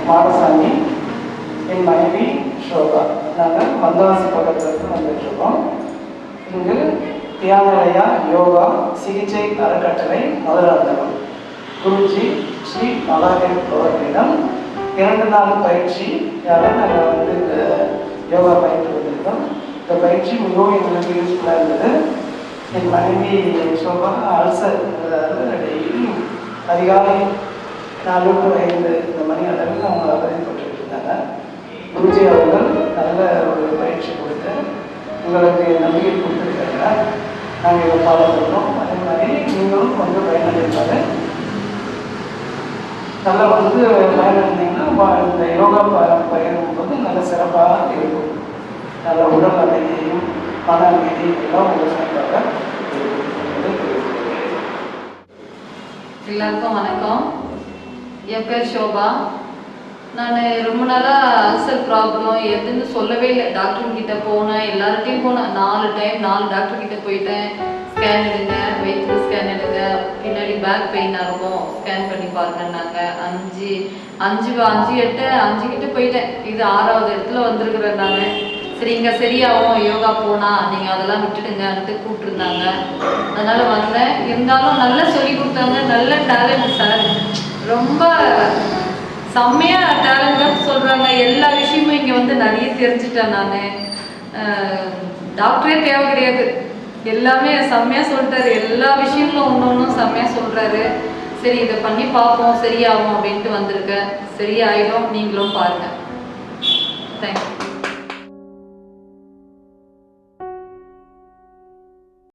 மாடசாமி, என் மனைவி ஷோபா. நாங்கள் வந்தவாசி பக்கத்திலிருந்து வந்துட்டுருக்கோம். இங்கு தியானலயா யோகா சிகிச்சை அறக்கட்டளை முதலாளர் குருஜி ஸ்ரீ மகாதேவ் அவர்களிடம் 2 நாள் பயிற்சியால் நாங்கள் வந்து இந்த யோகா பயிற்சி வந்திருக்கோம். இந்த பயிற்சி மிகவும் எங்களுக்கு யூஸ்ஃபுல்லாக இருந்தது. என் மனைவி ஷோபா அல்சர், அதாவது டெய்லி அதிகாலை 4 to 5 இந்த மணி அளவுக்கு அவங்க அவதிப்பட்டு இருந்தாங்க. குருஜி அவர்கள் நல்ல ஒரு பயிற்சி கொடுத்து உங்களுக்கு நம்பிக்கை கொடுத்துருக்காங்க. நாங்கள் இதை ஃபாலோ பண்ணுறோம். அதே மாதிரி நீங்களும் கொஞ்சம் பயனடைப்பாரு. நல்லா வந்து பயனடைந்தீங்கன்னா இந்த யோகா பயிரும் போது நல்ல சிறப்பாக இருக்கும். நல்ல உடல் அமைதியையும் மன அமைதியும் எல்லாம் உங்கள் சேர்ந்தாக எல்லாருக்கும் வணக்கம். என் பேர் ஷோபா. நான் ரொம்ப நாளாக அல்சர் ப்ராப்ளம் எதுன்னு சொல்லவே இல்லை. டாக்டர்கிட்ட போனேன், எல்லார்கிட்டையும் போனேன். 4 டைம் 4 டாக்டர்கிட்ட போயிட்டேன். ஸ்கேன் எடுங்க, வயிற்று ஸ்கேன் எடுங்க, பின்னாடி பேக் பெயினாக இருக்கும், ஸ்கேன் பண்ணி பாருங்கன்னாங்க. 5 கிட்ட போயிட்டேன். இது 6வது இடத்துல வந்திருக்கிறேன் நான். சரி, இங்கே சரியாகும் யோகா போனால், நீங்கள் அதெல்லாம் விட்டுடுங்கன்ட்டு கூப்பிட்டுருந்தாங்க. அதனால் வந்தேன். இருந்தாலும் நல்லா சொல்லி கொடுத்தாங்க. நல்ல டேலண்ட் சார், ரொம்ப செம்மையாக டேலண்டாக சொல்கிறாங்க. எல்லா விஷயமும் இங்கே வந்து நிறைய தெரிஞ்சுட்டேன் நான். டாக்டரே தேவை கிடையாது, எல்லாமே செம்மையாக சொல்லிட்டாரு. எல்லா விஷயங்களும் ஒன்றும் செம்மையாக சொல்கிறாரு. சரி, இதை பண்ணி பார்ப்போம் சரியாகும் அப்படின்ட்டு வந்திருக்கேன். சரியாயிடும், நீங்களும் பாருங்கள். தேங்க்யூ.